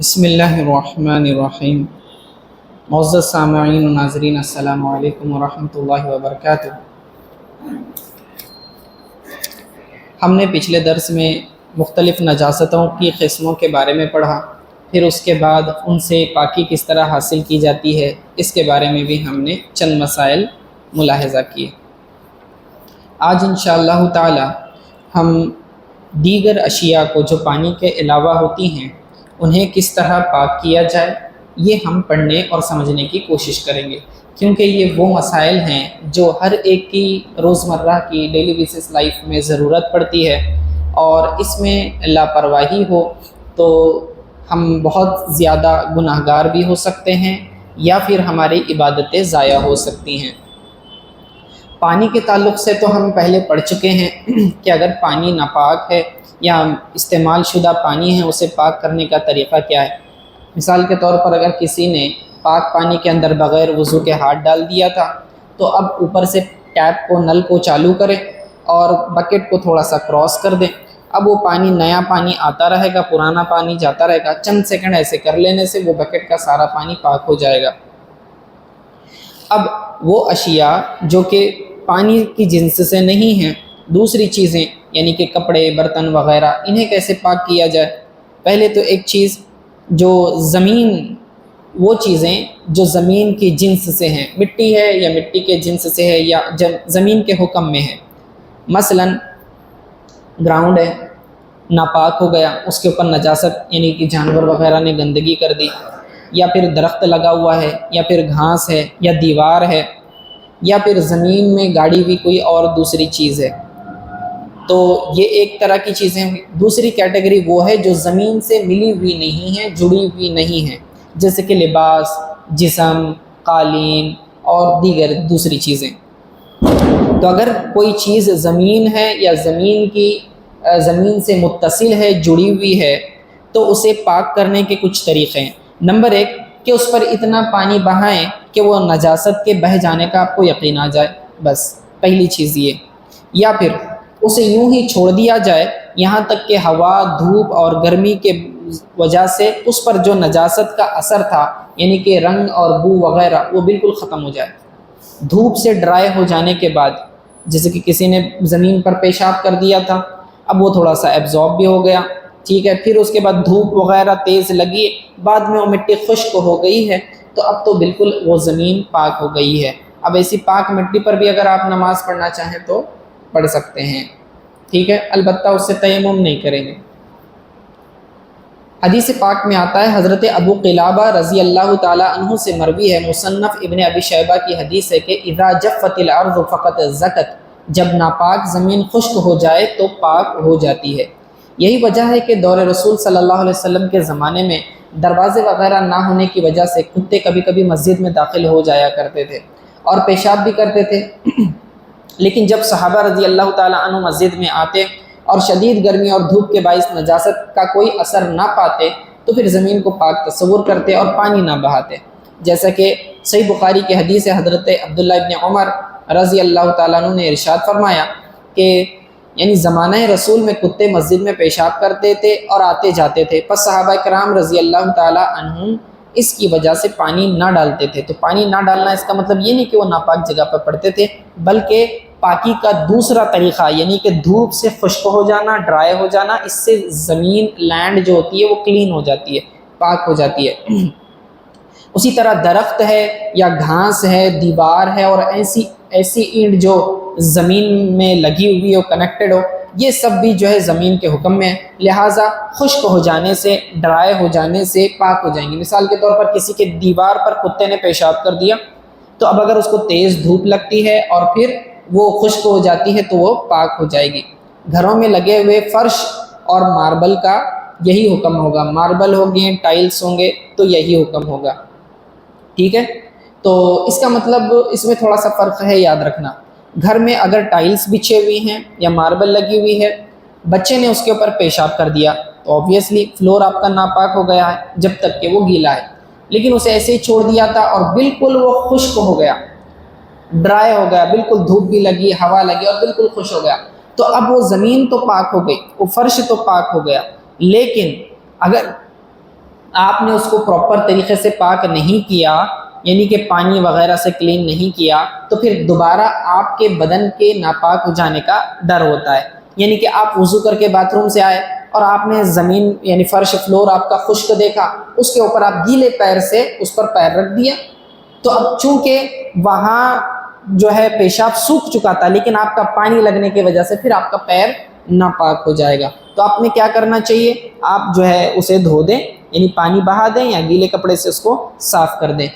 بسم اللہ الرحمن الرحیم۔ معزز سامعین و ناظرین، السلام علیکم ورحمۃ اللہ وبرکاتہ۔ ہم نے پچھلے درس میں مختلف نجاستوں کی قسموں کے بارے میں پڑھا، پھر اس کے بعد ان سے پاکی کس طرح حاصل کی جاتی ہے اس کے بارے میں بھی ہم نے چند مسائل ملاحظہ کیے۔ آج انشاءاللہ تعالی ہم دیگر اشیاء کو جو پانی کے علاوہ ہوتی ہیں انہیں کس طرح پاک کیا جائے یہ ہم پڑھنے اور سمجھنے کی کوشش کریں گے، کیونکہ یہ وہ مسائل ہیں جو ہر ایک کی روزمرہ کی ڈیلی بیسس لائف میں ضرورت پڑتی ہے، اور اس میں لاپرواہی ہو تو ہم بہت زیادہ گناہ گار بھی ہو سکتے ہیں یا پھر ہماری عبادتیں ضائع ہو سکتی ہیں۔ پانی کے تعلق سے تو ہم پہلے پڑھ چکے ہیں کہ اگر پانی ناپاک ہے یا استعمال شدہ پانی ہے اسے پاک کرنے کا طریقہ کیا ہے۔ مثال کے طور پر اگر کسی نے پاک پانی کے اندر بغیر وضو کے ہاتھ ڈال دیا تھا تو اب اوپر سے ٹیپ کو نل کو چالو کرے اور بکٹ کو تھوڑا سا کراس کر دیں، اب وہ پانی نیا پانی آتا رہے گا، پرانا پانی جاتا رہے گا، چند سیکنڈ ایسے کر لینے سے وہ بکٹ کا سارا پانی پاک ہو جائے گا۔ اب وہ اشیاء جو کہ پانی کی جنس سے نہیں ہیں، دوسری چیزیں یعنی کہ کپڑے، برتن وغیرہ، انہیں کیسے پاک کیا جائے؟ پہلے تو ایک چیز جو وہ چیزیں جو زمین کی جنس سے ہیں، مٹی ہے یا مٹی کے جنس سے ہے یا زمین کے حکم میں ہے۔ مثلا گراؤنڈ ہے، ناپاک ہو گیا، اس کے اوپر نجاست یعنی کہ جانور وغیرہ نے گندگی کر دی، یا پھر درخت لگا ہوا ہے، یا پھر گھاس ہے، یا دیوار ہے، یا پھر زمین میں گاڑی ہوئی کوئی اور دوسری چیز ہے، تو یہ ایک طرح کی چیزیں ہوئی۔ دوسری کیٹیگری وہ ہے جو زمین سے ملی ہوئی نہیں ہے، جڑی ہوئی نہیں ہے، جیسے کہ لباس، جسم، قالین اور دیگر دوسری چیزیں۔ تو اگر کوئی چیز زمین ہے یا زمین سے متصل ہے، جڑی ہوئی ہے، تو اسے پاک کرنے کے کچھ طریقے ہیں۔ نمبر ایک کہ اس پر اتنا پانی بہائیں کہ وہ نجاست کے بہہ جانے کا آپ کو یقین آ جائے، بس پہلی چیز یہ۔ یا پھر اسے یوں ہی چھوڑ دیا جائے یہاں تک کہ ہوا، دھوپ اور گرمی کے وجہ سے اس پر جو نجاست کا اثر تھا یعنی کہ رنگ اور بو وغیرہ وہ بالکل ختم ہو جائے۔ دھوپ سے ڈرائی ہو جانے کے بعد، جیسے کہ کسی نے زمین پر پیشاب کر دیا تھا، اب وہ تھوڑا سا ایبزارب بھی ہو گیا، ٹھیک ہے، پھر اس کے بعد دھوپ وغیرہ تیز لگی، بعد میں وہ مٹی خشک ہو گئی ہے، تو اب تو بالکل وہ زمین پاک ہو گئی ہے۔ اب ایسی پاک مٹی پر بھی اگر آپ نماز پڑھنا چاہیں تو پڑھ سکتے ہیں، ٹھیک ہے، البتہ اس سے تیمم نہیں کریں گے۔ حدیث پاک میں آتا ہے، حضرت ابو قلابہ رضی اللہ تعالی عنہ سے مروی ہے، مصنف ابن ابی شیبہ کی حدیث ہے کہ اذا جفت الارض فقط زکت، جب ناپاک زمین خشک ہو جائے تو پاک ہو جاتی ہے۔ یہی وجہ ہے کہ دور رسول صلی اللہ علیہ وسلم کے زمانے میں دروازے وغیرہ نہ ہونے کی وجہ سے کتے کبھی کبھی مسجد میں داخل ہو جایا کرتے تھے اور پیشاب بھی کرتے تھے، لیکن جب صحابہ رضی اللہ تعالیٰ عنہ مسجد میں آتے اور شدید گرمی اور دھوپ کے باعث نجاست کا کوئی اثر نہ پاتے تو پھر زمین کو پاک تصور کرتے اور پانی نہ بہاتے، جیسا کہ صحیح بخاری کی حدیث ہے، حضرت عبداللہ ابن عمر رضی اللہ تعالیٰ عنہ نے ارشاد فرمایا کہ یعنی زمانہ رسول میں کتے مسجد میں پیشاب کرتے تھے اور آتے جاتے تھے، پس صحابہ کرام رضی اللہ تعالیٰ عنہم اس کی وجہ سے پانی نہ ڈالتے تھے۔ تو پانی نہ ڈالنا اس کا مطلب یہ نہیں کہ وہ ناپاک جگہ پر پڑتے تھے، بلکہ پاکی کا دوسرا طریقہ یعنی کہ دھوپ سے خشک ہو جانا، ڈرائی ہو جانا، اس سے زمین، لینڈ جو ہوتی ہے وہ کلین ہو جاتی ہے، پاک ہو جاتی ہے۔ اسی طرح درخت ہے یا گھاس ہے، دیوار ہے اور ایسی اینٹ جو زمین میں لگی ہوئی ہو، کنیکٹڈ ہو، یہ سب بھی جو ہے زمین کے حکم میں ہے، لہٰذا خشک ہو جانے سے، ڈرائی ہو جانے سے پاک ہو جائیں گی۔ مثال کے طور پر کسی کے دیوار پر کتے نے پیشاب کر دیا تو اب اگر اس کو تیز دھوپ لگتی ہے اور پھر وہ خشک ہو جاتی ہے تو وہ پاک ہو جائے گی۔ گھروں میں لگے ہوئے فرش اور ماربل کا یہی حکم ہوگا، ماربل ہوگی، ٹائلز ہوں گے تو یہی حکم ہوگا، ٹھیک ہے۔ تو اس کا مطلب اس میں تھوڑا سا فرق ہے، یاد رکھنا۔ گھر میں اگر ٹائلز بچھے ہوئی ہیں یا ماربل لگی ہوئی ہے، بچے نے اس کے اوپر پیشاب کر دیا تو آبویسلی فلور آپ کا ناپاک ہو گیا ہے جب تک کہ وہ گیلا ہے، لیکن اسے ایسے ہی چھوڑ دیا تھا اور بالکل وہ خشک ہو گیا، ڈرائی ہو گیا، بالکل دھوپ بھی لگی، ہوا لگی اور بالکل خشک ہو گیا، تو اب وہ زمین تو پاک ہو گئی، وہ فرش تو پاک ہو گیا، لیکن آپ نے اس کو پراپر طریقے سے پاک نہیں کیا، یعنی کہ پانی وغیرہ سے کلین نہیں کیا، تو پھر دوبارہ آپ کے بدن کے ناپاک ہو جانے کا ڈر ہوتا ہے۔ یعنی کہ آپ وضو کر کے باتھ روم سے آئے اور آپ نے زمین یعنی فرش فلور آپ کا خشک دیکھا، اس کے اوپر آپ گیلے پیر سے اس پر پیر رکھ دیا، تو اب چونکہ وہاں جو ہے پیشاب سوکھ چکا تھا، لیکن آپ کا پانی لگنے کی وجہ سے پھر آپ کا پیر ناپاک ہو جائے گا۔ تو آپ نے کیا کرنا چاہیے، آپ جو ہے اسے دھو دیں، یعنی پانی بہا دیں یا گیلے کپڑے سے اس کو صاف کر دیں۔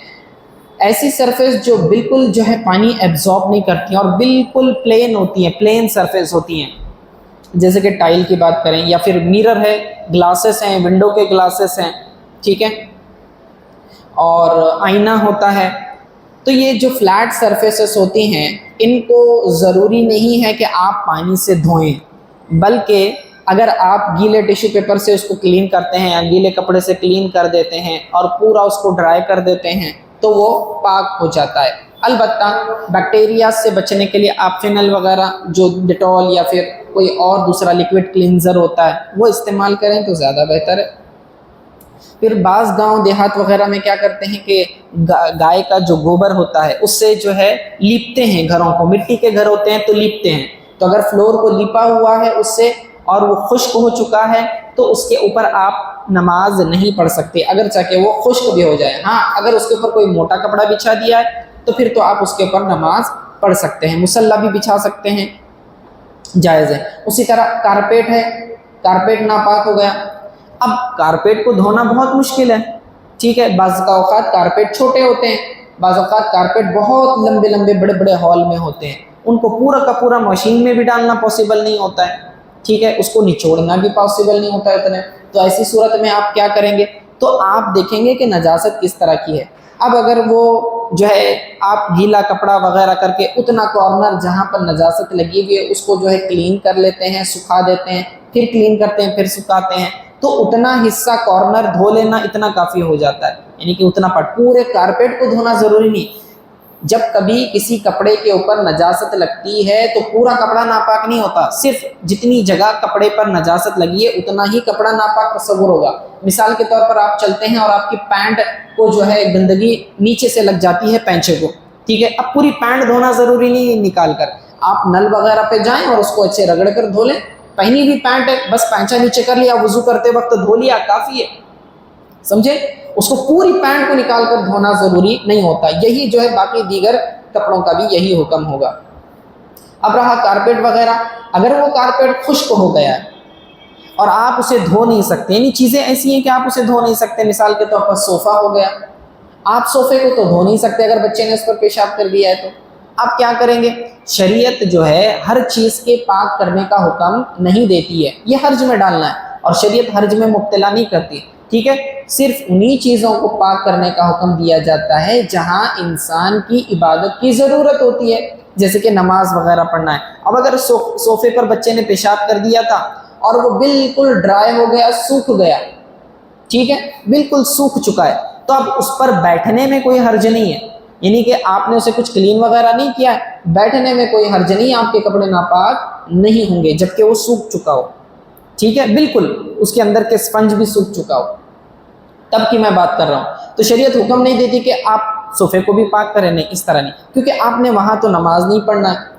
ایسی سرفیس جو بالکل جو ہے پانی ایبزارب نہیں کرتی ہیں اور بالکل پلین ہوتی ہیں، پلین سرفیس ہوتی ہیں، جیسے کہ ٹائل کی بات کریں یا پھر میرر ہے، گلاسز ہیں، ونڈو کے گلاسز ہیں، ٹھیک ہے، اور آئینہ ہوتا ہے، تو یہ جو فلیٹ سرفیسز ہوتی ہیں ان کو ضروری نہیں ہے کہ آپ پانی سے دھوئیں، بلکہ اگر آپ گیلے ٹیشو پیپر سے اس کو کلین کرتے ہیں یا گیلے کپڑے سے کلین کر دیتے ہیں اور پورا اس کو ڈرائی کر دیتے ہیں تو وہ پاک ہو جاتا ہے۔ البتہ بیکٹیریا سے بچنے کے لیے آپ فینل وغیرہ جو ڈیٹول یا پھر کوئی اور دوسرا لیکوڈ کلینزر ہوتا ہے وہ استعمال کریں تو زیادہ بہتر ہے۔ پھر بعض گاؤں دیہات وغیرہ میں کیا کرتے ہیں کہ گائے کا جو گوبر ہوتا ہے اس سے جو ہے لیپتے ہیں گھروں کو، مٹی کے گھر ہوتے ہیں تو لیپتے ہیں، تو اگر فلور کو لیپا ہوا ہے اس سے اور وہ خشک ہو چکا ہے تو اس کے اوپر آپ نماز نہیں پڑھ سکتے اگرچہ کہ وہ خشک بھی ہو جائے۔ ہاں اگر اس کے اوپر کوئی موٹا کپڑا بچھا دیا ہے تو پھر تو آپ اس کے اوپر نماز پڑھ سکتے ہیں، مصلی بھی بچھا سکتے ہیں، جائز ہے۔ اسی طرح کارپیٹ ہے، کارپیٹ ناپاک ہو گیا، اب کارپیٹ کو دھونا بہت مشکل ہے، ٹھیک ہے، بعض اوقات کارپیٹ چھوٹے ہوتے ہیں، بعض اوقات کارپیٹ بہت لمبے لمبے بڑے بڑے ہال میں ہوتے ہیں، ان کو پورا کا پورا مشین میں بھی ڈالنا پاسبل نہیں ہوتا ہے، ٹھیک ہے، اس کو نچوڑنا بھی پاسبل نہیں ہوتا ہے اتنے، تو ایسی صورت میں آپ کیا کریں گے، تو آپ دیکھیں گے کہ نجاست کس طرح کی ہے۔ اب اگر وہ جو ہے آپ گیلا کپڑا وغیرہ کر کے اتنا کارنر جہاں پر نجاست لگی ہوئی ہے اس کو جو ہے کلین کر لیتے ہیں، سکھا دیتے ہیں، پھر کلین کرتے ہیں، پھر سکھاتے ہیں، تو اتنا حصہ کارنر دھو لینا اتنا کافی ہو جاتا ہے، یعنی کہ اتنا پورے کارپیٹ کو دھونا ضروری نہیں۔ جب کبھی کسی کپڑے کے اوپر نجاست لگتی ہے تو پورا کپڑا ناپاک نہیں ہوتا، صرف جتنی جگہ کپڑے پر نجاست لگی ہے اتنا ہی کپڑا ناپاک تصور ہوگا۔ مثال کے طور پر آپ چلتے ہیں اور آپ کی پینٹ کو جو ہے گندگی نیچے سے لگ جاتی ہے پینچے کو، ٹھیک ہے، اب پوری پینٹ دھونا ضروری نہیں ہے نکال کر، آپ نل وغیرہ پہ جائیں اور اس کو اچھے رگڑ کر دھو لیں، پہنی ہوئی پینٹ ہے بس پینچا نیچے کر لیا، وضو کرتے وقت دھو لیا کافی ہے، سمجھے، اس کو پوری پینٹ کو نکال کر دھونا ضروری نہیں ہوتا۔ یہی جو ہے باقی دیگر کپڑوں کا بھی یہی حکم ہوگا۔ اب رہا کارپیٹ وغیرہ، اگر وہ کارپیٹ خشک ہو گیا ہے اور آپ اسے دھو نہیں سکتے، یعنی چیزیں ایسی ہیں کہ آپ اسے دھو نہیں سکتے، مثال کے طور پر صوفہ ہو گیا، آپ صوفے کو تو دھو نہیں سکتے اگر بچے نے اس پر پیشاب کر دیا ہے تو آپ کیا کریں گے، شریعت جو ہے ہر چیز کے پاک کرنے کا حکم نہیں دیتی ہے، یہ حرج میں ڈالنا ہے، اور شریعت حرج میں مبتلا نہیں کرتی، ٹھیک ہے، صرف انہی چیزوں کو پاک کرنے کا حکم دیا جاتا ہے جہاں انسان کی عبادت کی ضرورت ہوتی ہے، جیسے کہ نماز وغیرہ پڑھنا ہے۔ اب اگر صوفے پر بچے نے پیشاب کر دیا تھا اور وہ بالکل ڈرائی ہو گیا، سوکھ گیا، ٹھیک ہے، بالکل سوکھ چکا ہے، تو اب اس پر بیٹھنے میں کوئی حرج نہیں ہے، یعنی کہ آپ نے اسے کچھ کلین وغیرہ نہیں کیا ہے، بیٹھنے میں کوئی حرج نہیں، آپ کے کپڑے ناپاک نہیں ہوں گے جبکہ وہ سوکھ چکا ہو، ٹھیک ہے، بالکل اس کے اندر کے اسپنج بھی سوکھ چکا ہو، تب کی میں بات کر رہا ہوں۔ تو شریعت حکم نہیں دیتی کہ آپ صوفے کو بھی پاک کریں، نہیں، اس طرح نہیں، کیونکہ آپ نے وہاں تو نماز نہیں پڑھنا ہے،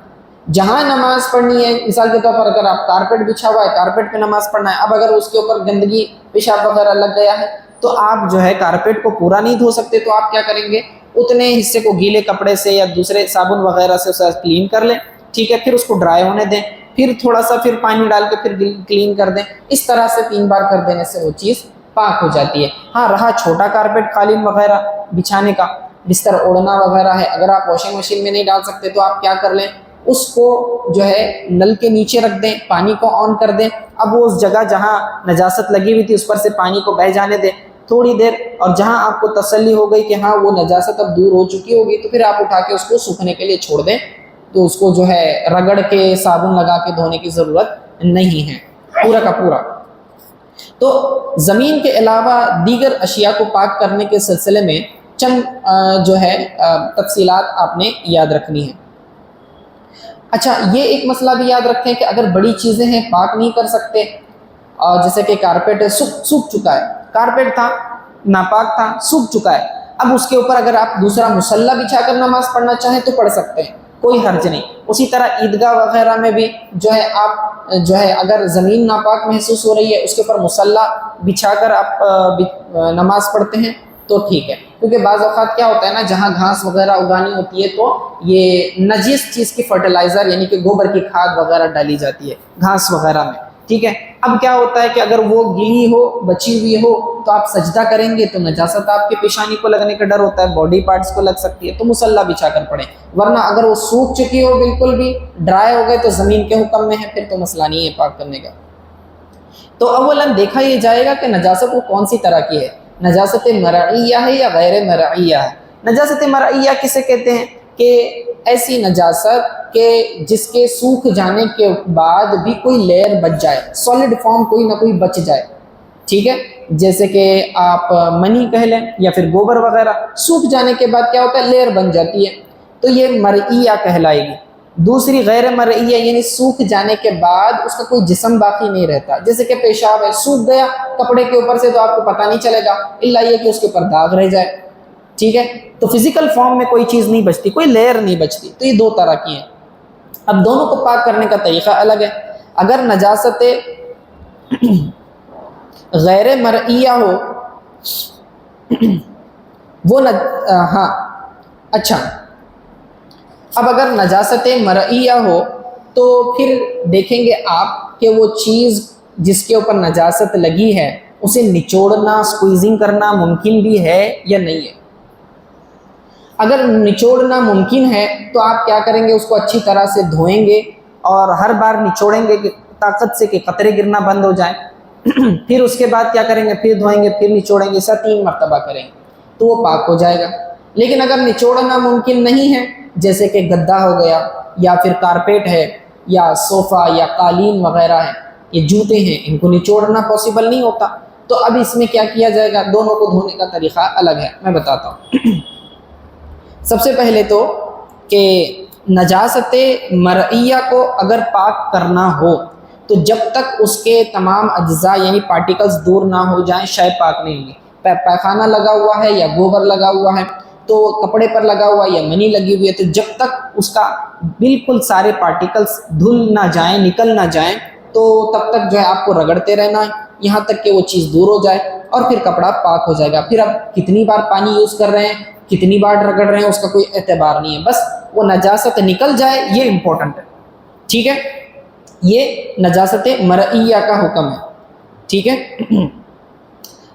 جہاں نماز پڑھنی ہے، مثال کے طور پر اگر آپ کارپیٹ بچھا ہوا ہے، کارپیٹ پہ نماز پڑھنا ہے، اب اگر اس کے اوپر گندگی پیشاب وغیرہ لگ گیا ہے تو آپ جو ہے کارپیٹ کو پورا نہیں دھو سکتے، تو آپ کیا کریں گے، اتنے حصے کو گیلے کپڑے سے یا دوسرے صابن وغیرہ سے اسے کلین کر لیں، ٹھیک ہے، پھر اس کو ڈرائی ہونے دیں، پھر تھوڑا سا پھر پانی ڈال کے پھر کلین کر دیں، اس طرح سے 3 بار کر دینے سے وہ چیز پاک ہو جاتی ہے۔ ہاں رہا چھوٹا کارپیٹ قالین وغیرہ بچھانے کا، بستر اوڑھنا وغیرہ ہے، اگر آپ واشنگ مشین میں نہیں ڈال سکتے تو آپ کیا کر لیں، اس کو جو ہے نل کے نیچے رکھ دیں، پانی کو آن کر دیں، اب وہ اس جگہ جہاں نجاست لگی ہوئی تھی اس پر سے پانی کو بہہ جانے دیں تھوڑی دیر، اور جہاں آپ کو تسلی ہو گئی کہ ہاں وہ نجاست اب دور ہو چکی ہوگی تو پھر آپ اٹھا کے اس کو سوکھنے کے لیے چھوڑ دیں، تو اس کو جو ہے رگڑ کے صابن لگا کے دھونے کی ضرورت نہیں ہے پورا کا پورا۔ تو زمین کے علاوہ دیگر اشیاء کو پاک کرنے کے سلسلے میں چند جو ہے تفصیلات آپ نے یاد رکھنی ہیں۔ اچھا، یہ ایک مسئلہ بھی یاد رکھیں کہ اگر بڑی چیزیں ہیں پاک نہیں کر سکتے، جیسے کہ کارپیٹ سوکھ چکا ہے، کارپیٹ تھا ناپاک تھا، سوکھ چکا ہے، اب اس کے اوپر اگر آپ دوسرا مصلی بچھا کر نماز پڑھنا چاہیں تو پڑھ سکتے ہیں، کوئی حرج نہیں۔ اسی طرح عیدگاہ وغیرہ میں بھی جو ہے آپ جو ہے اگر زمین ناپاک محسوس ہو رہی ہے اس کے اوپر مصلی بچھا کر آپ نماز پڑھتے ہیں تو ٹھیک ہے، کیونکہ بعض اوقات کیا ہوتا ہے نا، جہاں گھاس وغیرہ اگانی ہوتی ہے تو یہ نجس چیز کی فرٹیلائزر یعنی کہ گوبر کی کھاد وغیرہ ڈالی جاتی ہے گھاس وغیرہ میں، ٹھیک ہے۔ اب کیا ہوتا ہے کہ اگر وہ گلی ہو، بچی ہوئی ہو، تو آپ سجدہ کریں گے تو نجاست آپ کے پیشانی کو لگنے کا ڈر ہوتا ہے، باڈی پارٹس کو لگ سکتی ہے، تو مصلی بچھا کر پڑھیں، ورنہ اگر وہ سوکھ چکی ہو بالکل بھی ڈرائی ہو گئے تو زمین کے حکم میں ہے، پھر تو مسئلہ نہیں ہے پاک کرنے کا۔ تو اولاً دیکھا یہ جائے گا کہ نجاست وہ کون سی طرح کی ہے، نجاست مرعیہ ہے یا غیر مرعیہ ہے۔ نجاست مرعیہ کسے کہتے ہیں کہ ایسی نجاست کہ جس کے سوکھ جانے کے بعد بھی کوئی لیئر بچ جائے، سالڈ فارم کوئی نہ کوئی بچ جائے، ٹھیک ہے، جیسے کہ آپ منی کہہ لیں یا پھر گوبر وغیرہ، سوکھ جانے کے بعد کیا ہوتا ہے، لیئر بن جاتی ہے، تو یہ مرعیہ کہلائے گی۔ دوسری غیر مرعیہ یعنی سوکھ جانے کے بعد اس کا کوئی جسم باقی نہیں رہتا، جیسے کہ پیشاب ہے، سوکھ گیا کپڑے کے اوپر سے تو آپ کو پتہ نہیں چلے گا الا یہ کہ اس کے اوپر داغ رہ جائے، ٹھیک ہے، تو فزیکل فارم میں کوئی چیز نہیں بچتی، کوئی لیئر نہیں بچتی، تو یہ دو طرح کی ہیں۔ اب دونوں کو پاک کرنے کا طریقہ الگ ہے۔ اگر نجاست غیر مرعیہ ہو وہ ہاں اچھا، اب اگر نجاست مرعیہ ہو تو پھر دیکھیں گے آپ کہ وہ چیز جس کے اوپر نجاست لگی ہے اسے نچوڑنا، سکویزنگ کرنا ممکن بھی ہے یا نہیں ہے۔ اگر نچوڑنا ممکن ہے تو آپ کیا کریں گے، اس کو اچھی طرح سے دھوئیں گے اور ہر بار نچوڑیں گے کہ طاقت سے کہ قطرے گرنا بند ہو جائیں، پھر اس کے بعد کیا کریں گے، پھر دھوئیں گے، پھر نچوڑیں گے، اسے 3 مرتبہ کریں گے تو وہ پاک ہو جائے گا۔ لیکن اگر نچوڑنا ممکن نہیں ہے، جیسے کہ گدا ہو گیا یا پھر کارپیٹ ہے یا صوفہ یا قالین وغیرہ ہے، یہ جوتے ہیں، ان کو نچوڑنا پاسبل نہیں ہوتا، تو اب اس میں کیا کیا جائے گا، دونوں کو دھونے کا طریقہ الگ ہے، میں بتاتا ہوں۔ سب سے پہلے تو کہ نجاست مرعیہ کو اگر پاک کرنا ہو تو جب تک اس کے تمام اجزاء یعنی پارٹیکلز دور نہ ہو جائیں شے پاک نہیں ہوگی۔ پیخانہ لگا ہوا ہے یا گوبر لگا ہوا ہے تو کپڑے پر لگا ہوا یا منی لگی ہوئی ہے، تو جب تک اس کا بالکل سارے پارٹیکلز دھل نہ جائیں، نکل نہ جائیں، تو تب تک جو ہے آپ کو رگڑتے رہنا ہے یہاں تک کہ وہ چیز دور ہو جائے اور پھر کپڑا پاک ہو جائے گا۔ پھر اب کتنی بار پانی یوز کر رہے ہیں، کتنی بار رگڑ رہے ہیں، اس کا کوئی اعتبار نہیں ہے، بس وہ نجاست نکل جائے، یہ امپورٹنٹ ہے، ٹھیک ہے۔ یہ نجاست مرعیہ کا حکم ہے، ٹھیک ہے۔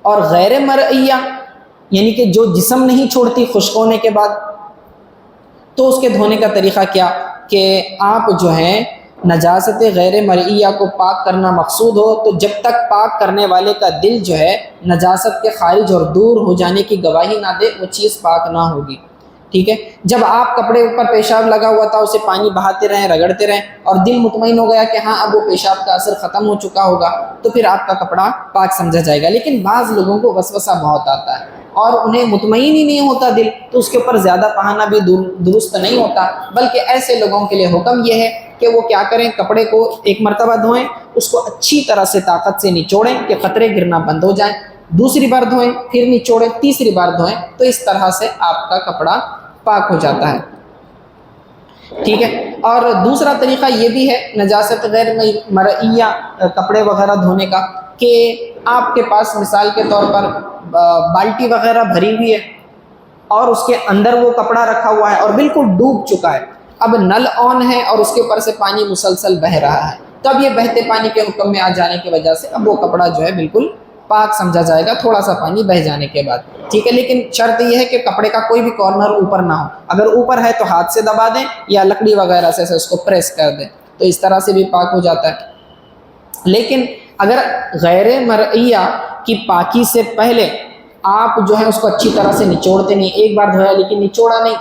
اور غیر مرعیہ یعنی کہ جو جسم نہیں چھوڑتی خشک ہونے کے بعد، تو اس کے دھونے کا طریقہ کیا کہ آپ جو ہے نجاست غیر مرعیہ کو پاک کرنا مقصود ہو تو جب تک پاک کرنے والے کا دل جو ہے نجاست کے خارج اور دور ہو جانے کی گواہی نہ دے وہ چیز پاک نہ ہوگی، ٹھیک ہے۔ جب آپ کپڑے اوپر پیشاب لگا ہوا تھا اسے پانی بہاتے رہیں، رگڑتے رہیں اور دل مطمئن ہو گیا کہ ہاں اب وہ پیشاب کا اثر ختم ہو چکا ہوگا تو پھر آپ کا کپڑا پاک سمجھا جائے گا۔ لیکن بعض لوگوں کو وسوسہ بہت آتا ہے اور انہیں مطمئن ہی نہیں ہوتا دل، تو اس کے اوپر زیادہ بہانا بھی درست نہیں ہوتا، بلکہ ایسے لوگوں کے لیے حکم یہ ہے کہ وہ کیا کریں، کپڑے کو 1 مرتبہ دھوئیں، اس کو اچھی طرح سے طاقت سے نچوڑیں کہ قطرے گرنا بند ہو جائیں، دوسری بار دھوئیں، پھر نچوڑیں، تیسری بار دھوئیں، تو اس طرح سے آپ کا کپڑا پاک ہو جاتا ہے، ٹھیک ہے۔ اور دوسرا طریقہ یہ بھی ہے نجاست غیر مرعیہ کپڑے وغیرہ دھونے کا کہ آپ کے پاس مثال کے طور پر بالٹی وغیرہ بھری ہوئی ہے اور اس کے اندر وہ کپڑا رکھا ہوا ہے اور بالکل ڈوب چکا ہے، اب نل آن ہے اور اس کے اوپر سے پانی مسلسل بہہ رہا ہے، تو اب یہ بہتے پانی کے حکم میں آ جانے کی وجہ سے اب وہ کپڑا جو ہے بالکل پاک سمجھا جائے گا تھوڑا سا پانی بہہ جانے کے بعد، ٹھیک ہے۔ لیکن شرط یہ ہے کہ کپڑے کا کوئی بھی کارنر اوپر نہ ہو، اگر اوپر ہے تو ہاتھ سے دبا دیں یا لکڑی وغیرہ سے اس کو پریس کر دیں، تو اس طرح سے بھی پاک ہو جاتا ہے۔ لیکن اگر غیر مرعیہ کی پاکی سے پہلے آپ جو ہے اس کو اچھی طرح سے نچوڑتے نہیں، ایک بار دھویا لیکن نچوڑا نہیں،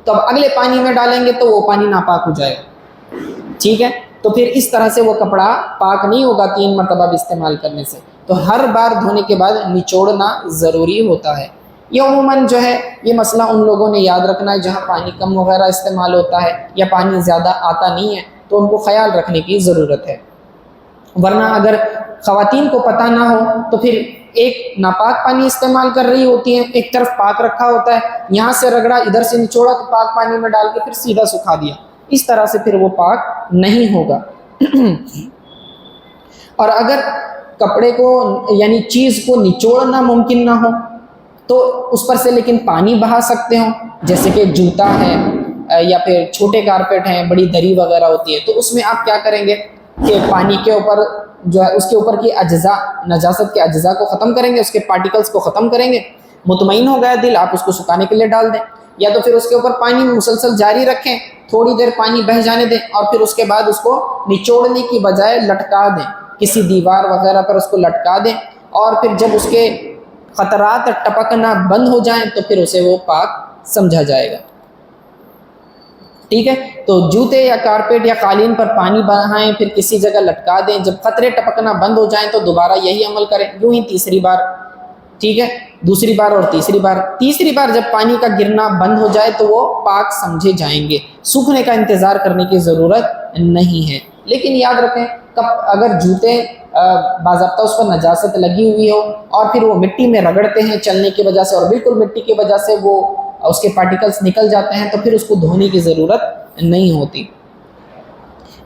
تو اب اگلے پانی میں ڈالیں گے تو وہ پانی ناپاک ہو جائے گا، ٹھیک ہے۔ تو پھر اس طرح سے وہ کپڑا پاک نہیں ہوگا 3 مرتبہ بھی استعمال کرنے سے، تو ہر بار دھونے کے بعد نچوڑنا ضروری ہوتا ہے۔ یہ عموماً جو ہے یہ مسئلہ ان لوگوں نے یاد رکھنا ہے جہاں پانی کم وغیرہ استعمال ہوتا ہے یا پانی زیادہ آتا نہیں ہے، تو ان کو خیال رکھنے کی ضرورت ہے، ورنہ اگر خواتین کو پتہ نہ ہو تو پھر ایک ناپاک پانی استعمال کر رہی ہوتی ہیں، ایک طرف پاک رکھا ہوتا ہے، یہاں سے رگڑا، ادھر سے نچوڑا تو پاک پانی میں ڈال کے پھر سیدھا سکھا دیا، اس طرح سے پھر وہ پاک نہیں ہوگا۔ اور اگر کپڑے کو یعنی چیز کو نچوڑنا ممکن نہ ہو تو اس پر سے لیکن پانی بہا سکتے ہوں، جیسے کہ جوتا ہے یا پھر چھوٹے کارپیٹ ہیں، بڑی دری وغیرہ ہوتی ہے، تو اس میں آپ کیا کریں گے کہ پانی کے اوپر جو ہے اس کے اوپر کی اجزاء، نجاست کے اجزاء کو ختم کریں گے، اس کے پارٹیکلز کو ختم کریں گے، مطمئن ہو گیا دل، آپ اس کو سکھانے کے لیے ڈال دیں، یا تو پھر اس کے اوپر پانی مسلسل جاری رکھیں، تھوڑی دیر پانی بہہ جانے دیں اور پھر اس کے بعد اس کو نچوڑنے کی بجائے لٹکا دیں، کسی دیوار وغیرہ پر اس کو لٹکا دیں، اور پھر جب اس کے قطرات ٹپکنا بند ہو جائیں تو پھر اسے وہ پاک سمجھا جائے گا۔ ٹھیک ہے، تو جوتے یا کارپیٹ یا قالین پر پانی بہائیں، پھر کسی جگہ لٹکا دیں، جب قطرے ٹپکنا بند ہو جائیں تو دوبارہ یہی عمل کریں، یوں ہی تیسری بار، ٹھیک ہے، دوسری بار اور تیسری بار جب پانی کا گرنا بند ہو جائے تو وہ پاک سمجھے جائیں گے، سوکھنے کا انتظار کرنے کی ضرورت نہیں ہے۔ لیکن یاد رکھیں اگر جوتے باضابطہ اس پر نجاست لگی ہوئی ہو اور پھر وہ مٹی میں رگڑتے ہیں چلنے کی وجہ سے اور بالکل مٹی کی وجہ سے وہ اس کے پارٹیکلز نکل جاتے ہیں تو پھر اس کو دھونے کی ضرورت نہیں ہوتی۔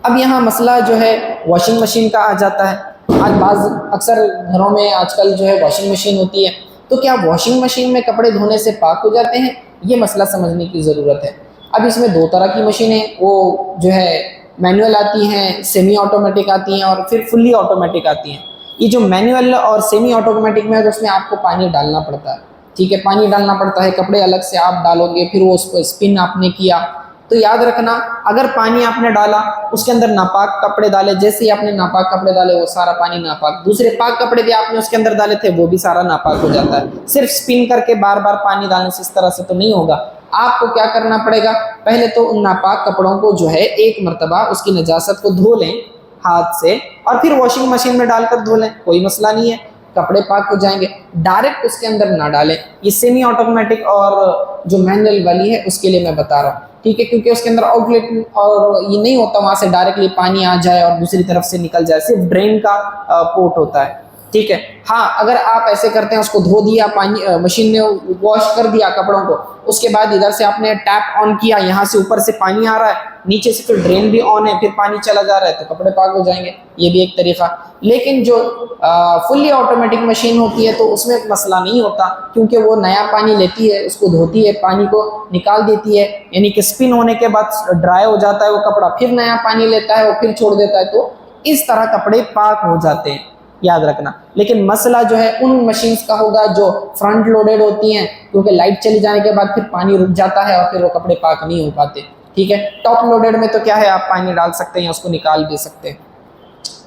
اب یہاں مسئلہ جو ہے واشنگ مشین کا آ جاتا ہے۔ آج اکثر گھروں میں آج کل جو ہے واشنگ مشین ہوتی ہے، تو کیا واشنگ مشین میں کپڑے دھونے سے پاک ہو جاتے ہیں؟ یہ مسئلہ سمجھنے کی ضرورت ہے۔ اب اس میں دو طرح کی مشینیں، وہ جو ہے مینول آتی ہیں، سیمی آٹومیٹک آتی ہیں اور پھر فلی آٹومیٹک آتی ہیں۔ یہ جو مینول اور سیمی آٹومیٹک میں ہے تو اس میں آپ کو پانی ڈالنا پڑتا ہے، ٹھیک ہے، پانی ڈالنا پڑتا ہے، کپڑے الگ سے آپ ڈالو گے، پھر وہ اس کو اسپن آپ نے کیا، تو یاد رکھنا اگر پانی آپ نے ڈالا اس کے اندر ناپاک کپڑے ڈالے، جیسے ہی آپ نے ناپاک کپڑے ڈالے وہ سارا پانی ناپاک، دوسرے پاک کپڑے بھی آپ نے اس کے اندر ڈالے تھے وہ بھی سارا ناپاک ہو جاتا ہے۔ صرف اسپن کر کے بار بار پانی ڈالنے سے اس طرح سے تو نہیں ہوگا، آپ کو کیا کرنا پڑے گا، پہلے تو ان ناپاک کپڑوں کو جو ہے ایک مرتبہ اس کی نجاست کو دھو لیں ہاتھ سے اور پھر واشنگ مشین میں ڈال کر دھو لیں، کوئی مسئلہ نہیں ہے، کپڑے پاک ہو جائیں گے۔ ڈائریکٹ اس کے اندر نہ ڈالیں، یہ سیمی آٹومیٹک اور جو مینول والی ہے اس کے لیے میں بتا رہا ہوں، ٹھیک ہے، کیونکہ اس کے اندر آؤٹ لیٹ اور یہ نہیں ہوتا وہاں سے ڈائریکٹلی پانی آ جائے اور دوسری طرف سے نکل جائے، صرف ڈرین کا پورٹ ہوتا ہے، ٹھیک ہے۔ ہاں اگر آپ ایسے کرتے ہیں، اس کو دھو دیا، پانی مشین نے واش کر دیا کپڑوں کو، اس کے بعد ادھر سے آپ نے ٹیپ آن کیا، یہاں سے اوپر سے پانی آ رہا ہے، نیچے سے پھر ڈرین بھی آن ہے، پھر پانی چلا جا رہا ہے تو کپڑے پاک ہو جائیں گے، یہ بھی ایک طریقہ۔ لیکن جو فلی آٹومیٹک مشین ہوتی ہے تو اس میں مسئلہ نہیں ہوتا، کیونکہ وہ نیا پانی لیتی ہے، اس کو دھوتی ہے، پانی کو نکال دیتی ہے، یعنی کہ اسپن ہونے کے بعد ڈرائی ہو جاتا ہے وہ کپڑا، پھر نیا پانی لیتا ہے وہ پھر چھوڑ دیتا ہے، تو اس طرح کپڑے پاک ہو جاتے ہیں، یاد رکھنا۔ لیکن مسئلہ جو ہے ان مشینز کا ہوگا جو فرنٹ لوڈیڈ ہوتی ہیں، کیونکہ لائٹ چلی جانے کے بعد پھر پانی رک جاتا ہے اور پھر وہ کپڑے پاک نہیں ہو پاتے، ٹھیک ہے۔ ٹاپ لوڈیڈ میں تو کیا ہے، آپ پانی ڈال سکتے ہیں، اس کو نکال بھی سکتے ہیں،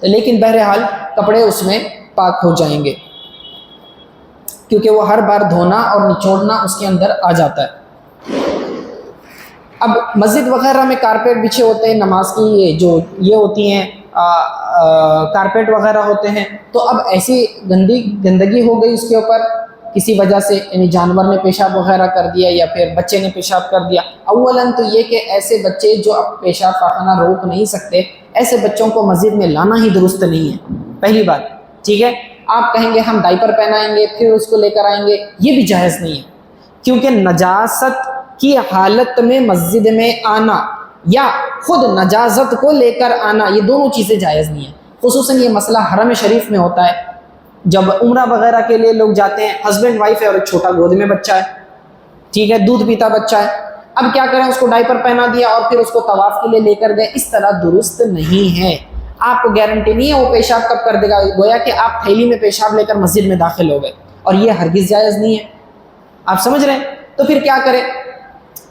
لیکن بہرحال کپڑے اس میں پاک ہو جائیں گے کیونکہ وہ ہر بار دھونا اور نچوڑنا اس کے اندر آ جاتا ہے۔ اب مسجد وغیرہ میں کارپیٹ بچھے ہوتے ہیں، نماز کی جو یہ ہوتی ہیں کارپیٹ وغیرہ ہوتے ہیں، تو اب ایسی گندگی ہو گئی اس کے اوپر کسی وجہ سے، یعنی جانور نے پیشاب وغیرہ کر دیا یا پھر بچے نے پیشاب کر دیا۔ اولاً تو یہ کہ ایسے بچے جو اب پیشاب پاخانہ روک نہیں سکتے، ایسے بچوں کو مسجد میں لانا ہی درست نہیں ہے، پہلی بات، ٹھیک ہے۔ آپ کہیں گے ہم ڈائپر پہنائیں گے پھر اس کو لے کر آئیں گے، یہ بھی جائز نہیں ہے، کیونکہ نجاست کی حالت میں مسجد میں آنا یا خود نجاست کو لے کر آنا، یہ دونوں چیزیں جائز نہیں ہیں۔ خصوصاً یہ مسئلہ حرم شریف میں ہوتا ہے، جب عمرہ وغیرہ کے لیے لوگ جاتے ہیں، ہسبینڈ وائف ہے اور ایک چھوٹا گود میں بچہ ہے، ٹھیک ہے، دودھ پیتا بچہ ہے، اب کیا کریں، اس کو ڈائپر پہنا دیا اور پھر اس کو طواف کے لیے لے کر گئے، اس طرح درست نہیں ہے۔ آپ کو گارنٹی نہیں ہے وہ پیشاب کب کر دے گا، گویا کہ آپ تھیلی میں پیشاب لے کر مسجد میں داخل ہو گئے، اور یہ ہرگز جائز نہیں ہے، آپ سمجھ رہے ہیں۔ تو پھر کیا کریں،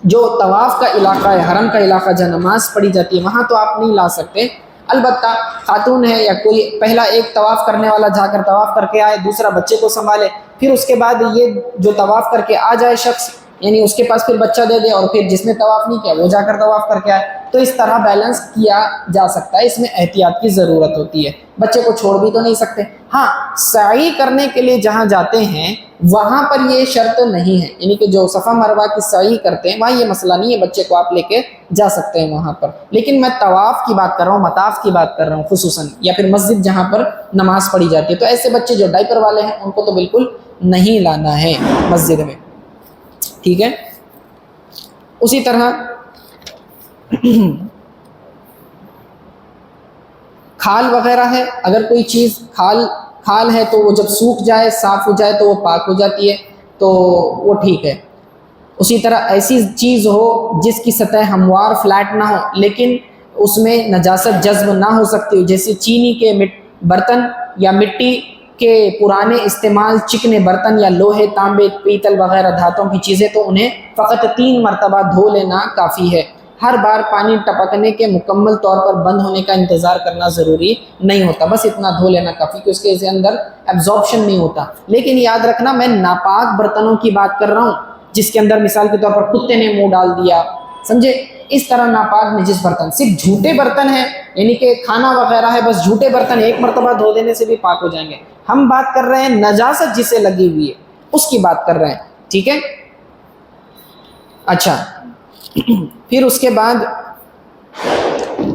جو طواف کا علاقہ ہے، حرم کا علاقہ جہاں نماز پڑھی جاتی ہے، وہاں تو آپ نہیں لا سکتے، البتہ خاتون ہے یا کوئی پہلا ایک طواف کرنے والا جا کر طواف کر کے آئے، دوسرا بچے کو سنبھالے، پھر اس کے بعد یہ جو طواف کر کے آ جائے شخص، یعنی اس کے پاس پھر بچہ دے دے، اور پھر جس نے طواف نہیں کیا وہ جا کر طواف کر کے آئے، تو اس طرح بیلنس کیا جا سکتا ہے، اس میں احتیاط کی ضرورت ہوتی ہے، بچے کو چھوڑ بھی تو نہیں سکتے۔ ہاں سعی کرنے کے لیے جہاں جاتے ہیں وہاں پر یہ شرط نہیں ہے، یعنی کہ جو صفا مروہ کی سعی کرتے ہیں وہاں یہ مسئلہ نہیں ہے، بچے کو آپ لے کے جا سکتے ہیں وہاں پر. لیکن میں طواف کی بات کر رہا ہوں، مطاف کی بات کر رہا ہوں خصوصاً، یا پھر مسجد جہاں پر نماز پڑھی جاتی ہے، تو ایسے بچے جو ڈائپر والے ہیں ان کو تو بالکل نہیں لانا ہے مسجد میں. ٹھیک ہے. اسی طرح کھال وغیرہ ہے، اگر کوئی چیز کھال ہے تو وہ جب سوکھ جائے، صاف ہو جائے تو وہ پاک ہو جاتی ہے، تو وہ ٹھیک ہے. اسی طرح ایسی چیز ہو جس کی سطح ہموار فلیٹ نہ ہو لیکن اس میں نجاست جذب نہ ہو سکتی ہو، جیسے چینی کے برتن یا مٹی کے پرانے استعمال چکنے برتن یا لوہے، تانبے، پیتل وغیرہ دھاتوں کی چیزیں، تو انہیں فقط 3 مرتبہ دھو لینا کافی ہے. ہر بار پانی ٹپکنے کے مکمل طور پر بند ہونے کا انتظار کرنا ضروری نہیں ہوتا، بس اتنا دھو لینا کافی کہ اس کے اندر ایبزارپشن نہیں ہوتا. لیکن یاد رکھنا میں ناپاک برتنوں کی بات کر رہا ہوں، جس کے اندر مثال کے طور پر کتے نے منہ ڈال دیا، سمجھے، اس طرح ناپاک نجس برتن. صرف جھوٹے برتن ہیں، یعنی کہ کھانا وغیرہ ہے، بس جھوٹے برتن 1 مرتبہ دھو دینے سے بھی پاک ہو جائیں گے. ہم بات کر رہے ہیں نجاست جسے لگی ہوئی ہے اس کی بات کر رہے ہیں. ٹھیک ہے. اچھا، پھر اس کے بعد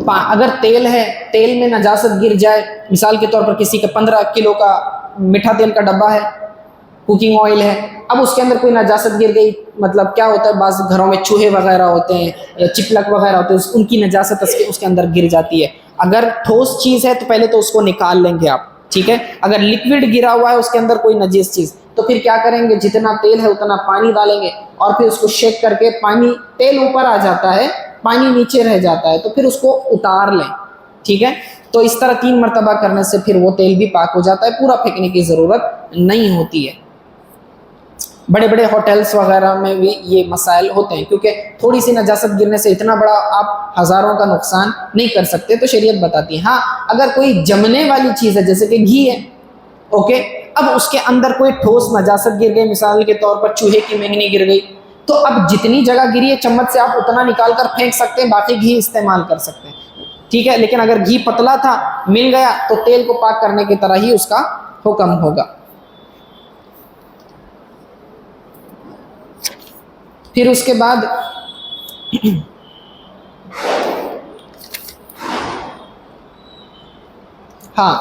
اگر تیل ہے، تیل میں نجاست گر جائے، مثال کے طور پر کسی کا 15 کلو کا میٹھا تیل کا ڈبہ ہے، کوکنگ آئل ہے، اب اس کے اندر کوئی نجاست گر گئی، مطلب کیا ہوتا ہے بعض گھروں میں چوہے وغیرہ ہوتے ہیں یا چپلک وغیرہ ہوتے ہیں، ان کی نجاست اس کے اندر گر جاتی ہے. اگر ٹھوس چیز ہے تو پہلے تو اس کو نکال لیں گے آپ. ٹھیک ہے. اگر لکوڈ گرا ہوا ہے اس کے اندر کوئی نجیس چیز، تو پھر کیا کریں گے، جتنا تیل ہے اتنا پانی ڈالیں گے اور پھر اس کو شیک کر کے پانی، تیل اوپر آ جاتا ہے پانی نیچے رہ جاتا ہے، تو پھر اس کو اتار لیں. ٹھیک ہے. تو اس طرح 3 مرتبہ کرنے سے پھر وہ تیل بھی پاک ہو جاتا ہے، پورا پھینکنے کی ضرورت نہیں ہوتی ہے. بڑے بڑے ہوٹلس وغیرہ میں بھی یہ مسائل ہوتے ہیں، کیونکہ تھوڑی سی نجاست گرنے سے اتنا بڑا آپ ہزاروں کا نقصان نہیں کر سکتے، تو شریعت بتاتی ہے. ہاں اگر کوئی جمنے والی چیز ہے جیسے کہ گھی ہے، اوکے، اب اس کے اندر کوئی ٹھوس نجاست گر گئی، مثال کے طور پر چوہے کی مہنی گر گئی، تو اب جتنی جگہ گری ہے چمچ سے آپ اتنا نکال کر پھینک سکتے ہیں، باقی گھی استعمال کر سکتے ہیں. ٹھیک ہے. لیکن اگر گھی پتلا تھا مل گیا تو تیل کو پاک کرنے کی طرح ہی اس کا حکم ہوگا. پھر اس کے بعد ہاں،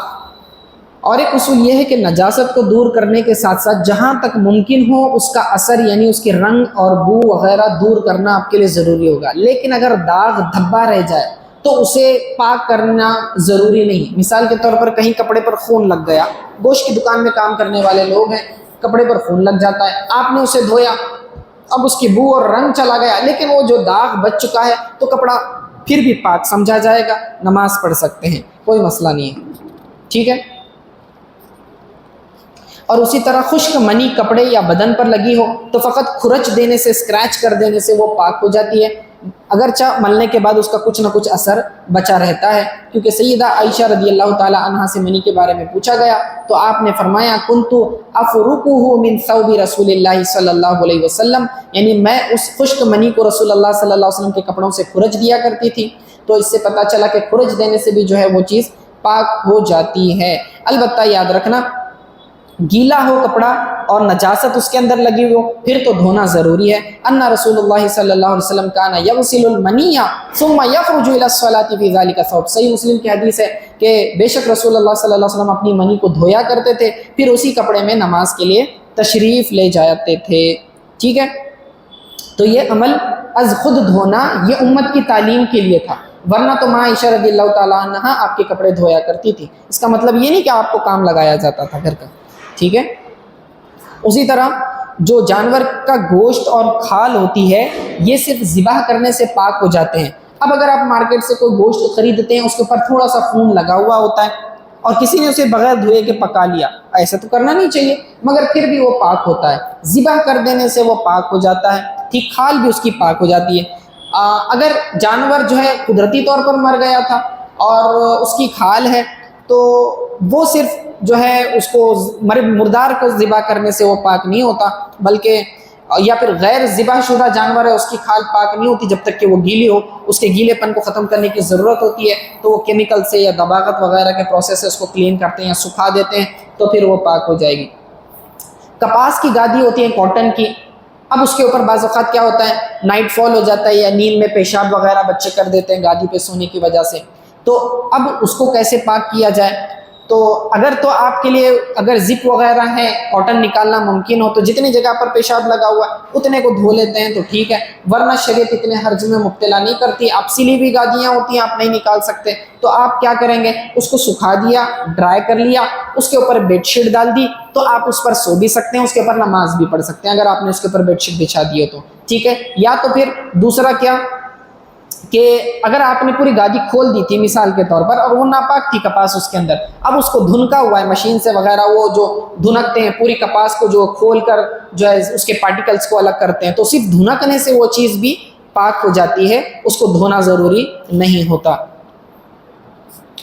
اور ایک اصول یہ ہے کہ نجاست کو دور کرنے کے ساتھ ساتھ جہاں تک ممکن ہو اس کا اثر، یعنی اس کے رنگ اور بو وغیرہ دور کرنا آپ کے لیے ضروری ہوگا. لیکن اگر داغ دھبا رہ جائے تو اسے پاک کرنا ضروری نہیں. مثال کے طور پر کہیں کپڑے پر خون لگ گیا، گوشت کی دکان میں کام کرنے والے لوگ ہیں، کپڑے پر خون لگ جاتا ہے، آپ نے اسے دھویا، اب اس کی بو اور رنگ چلا گیا، لیکن وہ جو داغ بچ چکا ہے تو کپڑا پھر بھی پاک سمجھا جائے گا، نماز پڑھ سکتے ہیں، کوئی مسئلہ نہیں ہے. ٹھیک ہے. اور اسی طرح خشک منی کپڑے یا بدن پر لگی ہو تو فقط کھرچ دینے سے، اسکریچ کر دینے سے وہ پاک ہو جاتی ہے، اگرچہ ملنے کے بعد اس کا کچھ نہ کچھ اثر بچا رہتا ہے. کیونکہ سیدہ عائشہ رضی اللہ تعالی عنہا سے منی کے بارے میں پوچھا گیا تو آپ نے فرمایا کنت افرکہ من ثوب رسول اللہ صلی اللہ علیہ وسلم، یعنی میں اس خشک منی کو رسول اللہ صلی اللہ علیہ وسلم کے کپڑوں سے کھرچ دیا کرتی تھی. تو اس سے پتہ چلا کہ کھرچ دینے سے بھی جو ہے وہ چیز پاک ہو جاتی ہے. البتہ یاد رکھنا گیلا ہو کپڑا اور نجاست اس کے اندر لگی ہو پھر تو دھونا ضروری ہے. ان رسول اللہ صلی اللہ علیہ وسلم کان یغسل المنی ثم یخرج الى الصلاة فی ذلک الثوب. صحیح مسلم کی حدیث ہے کہ بے شک رسول اللہ صلی اللہ علیہ وسلم اپنی منی کو دھویا کرتے تھے، پھر اسی کپڑے میں نماز کے لیے تشریف لے جاتے تھے. ٹھیک ہے. تو یہ عمل از خود دھونا یہ امت کی تعلیم کے لیے تھا، ورنہ تو ماں عائشہ رضی اللہ تعالیٰ عنہا آپ کے کپڑے دھویا کرتی تھی. اس کا مطلب یہ نہیں کہ آپ کو کام لگایا جاتا تھا گھر کا. ٹھیک ہے. اسی طرح جو جانور کا گوشت اور کھال ہوتی ہے یہ صرف ذبح کرنے سے پاک ہو جاتے ہیں. اب اگر آپ مارکیٹ سے کوئی گوشت خریدتے ہیں، اس کے اوپر تھوڑا سا خون لگا ہوا ہوتا ہے اور کسی نے اسے بغیر دھوئے کے پکا لیا، ایسا تو کرنا نہیں چاہیے، مگر پھر بھی وہ پاک ہوتا ہے. ذبح کر دینے سے وہ پاک ہو جاتا ہے. ٹھیک، کھال بھی اس کی پاک ہو جاتی ہے. اگر جانور جو ہے قدرتی طور پر مر گیا تھا اور اس کی کھال ہے تو وہ صرف جو ہے اس کو مردار کو ذبح کرنے سے وہ پاک نہیں ہوتا، بلکہ یا پھر غیر ذبح شدہ جانور ہے اس کی کھال پاک نہیں ہوتی جب تک کہ وہ گیلی ہو. اس کے گیلے پن کو ختم کرنے کی ضرورت ہوتی ہے، تو وہ کیمیکل سے یا دباغت وغیرہ کے پروسیس سے اس کو کلین کرتے ہیں یا سکھا دیتے ہیں تو پھر وہ پاک ہو جائے گی. کپاس کی گادی ہوتی ہے کاٹن کی، اب اس کے اوپر بعض اوقات کیا ہوتا ہے نائٹ فال ہو جاتا ہے یا نیند میں پیشاب وغیرہ بچے کر دیتے ہیں گادی پہ سونے کی وجہ سے، تو اب اس کو کیسے پاک کیا جائے؟ تو اگر تو آپ کے لیے اگر زپ وغیرہ ہے کاٹن نکالنا ممکن ہو تو جتنی جگہ پر پیشاب لگا ہوا ہے اتنے کو دھو لیتے ہیں تو ٹھیک ہے، ورنہ شریعت اتنے حرج میں مبتلا نہیں کرتی۔ آپ سلی ہوئی گادیاں ہوتی ہیں آپ نہیں نکال سکتے تو آپ کیا کریں گے، اس کو سکھا دیا، ڈرائی کر لیا، اس کے اوپر بیڈ شیٹ ڈال دی تو آپ اس پر سو بھی سکتے ہیں، اس کے اوپر نماز بھی پڑھ سکتے ہیں اگر آپ نے اس کے اوپر بیڈ شیٹ بچھا دی ہو تو ٹھیک ہے۔ یا تو پھر دوسرا کیا کہ اگر آپ نے پوری گادی کھول دی تھی مثال کے طور پر اور وہ ناپاک تھی کپاس اس کے اندر، اب اس کو دھنکا ہوا ہے مشین سے وغیرہ، وہ جو دھنکتے ہیں پوری کپاس کو جو کھول کر جو ہے اس کے پارٹیکلز کو الگ کرتے ہیں، تو صرف دھنکنے سے وہ چیز بھی پاک ہو جاتی ہے، اس کو دھونا ضروری نہیں ہوتا۔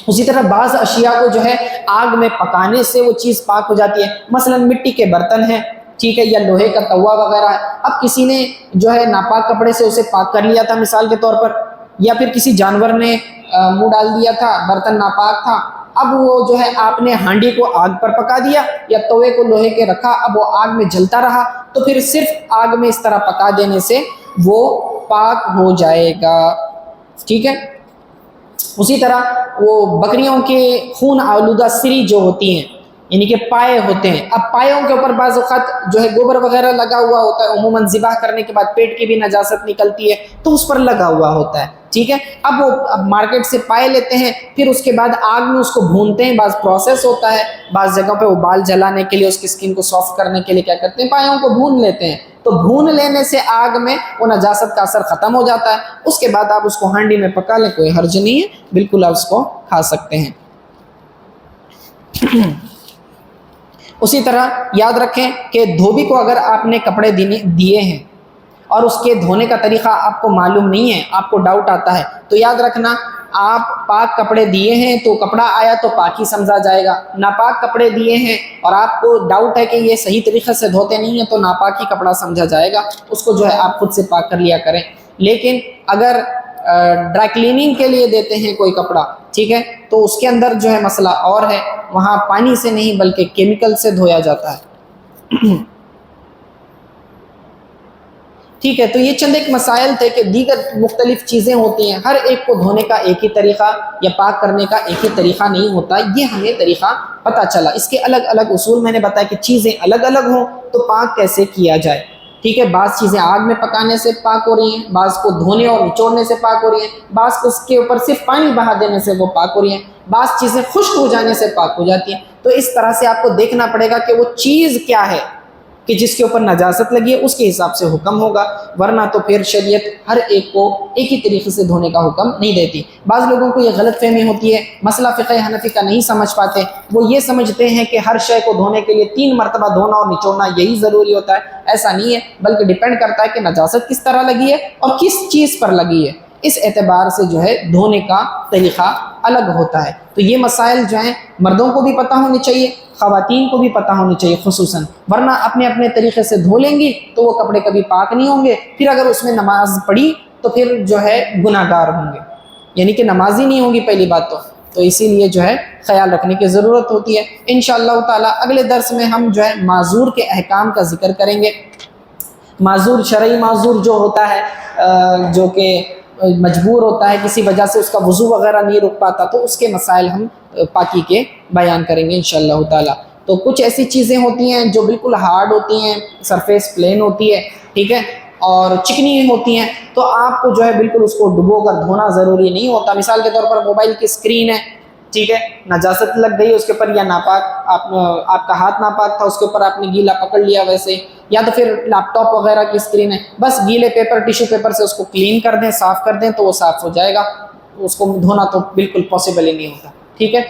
اسی طرح بعض اشیاء کو جو ہے آگ میں پکانے سے وہ چیز پاک ہو جاتی ہے، مثلا مٹی کے برتن ہیں ٹھیک ہے، یا لوہے کا توا وغیرہ ہے، اب کسی نے جو ہے ناپاک کپڑے سے اسے پاک کر لیا تھا مثال کے طور پر، یا پھر کسی جانور نے منہ ڈال دیا تھا، برتن ناپاک تھا، اب وہ جو ہے آپ نے ہانڈی کو آگ پر پکا دیا یا توے کو لوہے کے رکھا، اب وہ آگ میں جلتا رہا تو پھر صرف آگ میں اس طرح پکا دینے سے وہ پاک ہو جائے گا ٹھیک ہے۔ اسی طرح وہ بکریوں کے خون آلودہ سری جو ہوتی ہیں یعنی کہ پائے ہوتے ہیں، اب پایوں کے اوپر بعض اوقات جو ہے گوبر وغیرہ لگا ہوا ہوتا ہے، عموماً ذبح کرنے کے بعد پیٹ کی بھی نجاست نکلتی ہے تو اس پر لگا ہوا ہوتا ہے ٹھیک ہے۔ اب وہ مارکیٹ سے پائے لیتے ہیں، پھر اس کے بعد آگ میں اس کو بھونتے ہیں، بعض پروسیس ہوتا ہے، بعض جگہوں پہ وہ بال جلانے کے لیے اس کی اسکن کو سافٹ کرنے کے لیے کیا کرتے ہیں پایوں کو بھون لیتے ہیں، تو بھون لینے سے آگ میں وہ نجاست کا اثر ختم ہو جاتا ہے، اس کے بعد آپ اس کو ہانڈی میں پکا لیں، کوئی حرج نہیں ہے، بالکل آپ اس کو کھا سکتے ہیں۔ اسی طرح یاد رکھیں کہ دھوبی کو اگر آپ نے کپڑے دیے ہیں اور اس کے دھونے کا طریقہ آپ کو معلوم نہیں ہے، آپ کو ڈاؤٹ آتا ہے، تو یاد رکھنا آپ پاک کپڑے دیے ہیں تو کپڑا آیا تو پاک ہی سمجھا جائے گا، ناپاک کپڑے دیے ہیں اور آپ کو ڈاؤٹ ہے کہ یہ صحیح طریقے سے دھوتے نہیں ہیں تو ناپاک ہی کپڑا سمجھا جائے گا، اس کو جو ہے آپ خود سے پاک کر لیا کریں۔ لیکن اگر ڈرائی کلیننگ کے لیے دیتے ہیں کوئی کپڑا ٹھیک ہے تو اس کے اندر جو ہے مسئلہ اور ہے، وہاں پانی سے نہیں بلکہ کیمیکل سے دھویا جاتا ہے ٹھیک ہے۔ تو یہ چند ایک مسائل تھے کہ دیگر مختلف چیزیں ہوتی ہیں، ہر ایک کو دھونے کا ایک ہی طریقہ یا پاک کرنے کا ایک ہی طریقہ نہیں ہوتا، یہ ہمیں طریقہ پتہ چلا، اس کے الگ الگ اصول میں نے بتایا کہ چیزیں الگ الگ ہوں تو پاک کیسے کیا جائے ٹھیک ہے۔ بعض چیزیں آگ میں پکانے سے پاک ہو رہی ہیں، بعض کو دھونے اور نچوڑنے سے پاک ہو رہی ہیں، بعض کو اس کے اوپر صرف پانی بہا دینے سے وہ پاک ہو رہی ہیں، بعض چیزیں خشک ہو جانے سے پاک ہو جاتی ہیں، تو اس طرح سے آپ کو دیکھنا پڑے گا کہ وہ چیز کیا ہے کہ جس کے اوپر نجاست لگی ہے اس کے حساب سے حکم ہوگا، ورنہ تو پھر شریعت ہر ایک کو ایک ہی طریقے سے دھونے کا حکم نہیں دیتی۔ بعض لوگوں کو یہ غلط فہمی ہوتی ہے، مسئلہ فقہ حنفی کا نہیں سمجھ پاتے، وہ یہ سمجھتے ہیں کہ ہر شے کو دھونے کے لیے 3 مرتبہ دھونا اور نچوڑنا یہی ضروری ہوتا ہے، ایسا نہیں ہے، بلکہ ڈیپینڈ کرتا ہے کہ نجاست کس طرح لگی ہے اور کس چیز پر لگی ہے، اس اعتبار سے جو ہے دھونے کا طریقہ الگ ہوتا ہے۔ تو یہ مسائل جو ہیں مردوں کو بھی پتہ ہونے چاہیے، خواتین کو بھی پتہ ہونی چاہیے خصوصاً، ورنہ اپنے اپنے طریقے سے دھو لیں گی تو وہ کپڑے کبھی پاک نہیں ہوں گے، پھر اگر اس میں نماز پڑھی تو پھر جو ہے گناہ گار ہوں گے، یعنی کہ نماز ہی نہیں ہوگی پہلی بات تو اسی لیے جو ہے خیال رکھنے کی ضرورت ہوتی ہے۔ انشاءاللہ تعالی اگلے درس میں ہم جو ہے معذور کے احکام کا ذکر کریں گے۔ معذور شرعی معذور جو ہوتا ہے جو کہ مجبور ہوتا ہے کسی وجہ سے، اس کا وضو وغیرہ نہیں رک پاتا، تو اس کے مسائل ہم پاکی کے بیان کریں گے انشاءاللہ تعالی۔ تو کچھ ایسی چیزیں ہوتی ہیں جو بالکل ہارڈ ہوتی ہیں، سرفیس پلین ہوتی ہے ٹھیک ہے اور چکنی ہوتی ہیں، تو آپ کو جو ہے بالکل اس کو ڈبو کر دھونا ضروری نہیں ہوتا۔ مثال کے طور پر موبائل کی اسکرین ہے ٹھیک ہے، نجاست لگ گئی اس کے اوپر یا ناپاک آپ کا ہاتھ ناپاک تھا، اس کے اوپر آپ نے گیلا پکڑ لیا ویسے، یا تو پھر لیپ ٹاپ وغیرہ کی اسکرین ہے، بس گیلے پیپر ٹیشو پیپر سے اس کو کلین کر دیں، صاف کر دیں تو وہ صاف ہو جائے گا، اس کو دھونا تو بالکل پاسبل ہی نہیں ہوتا ٹھیک ہے۔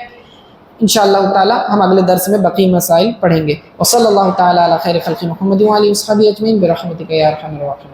انشاءاللہ تعالی ہم اگلے درس میں بقی مسائل پڑھیں گے۔ وصلی اللہ تعالی علی خیر خلق محمد و آلہ و صحبہ اجمعین برحمتک یا ارحم الراحمین۔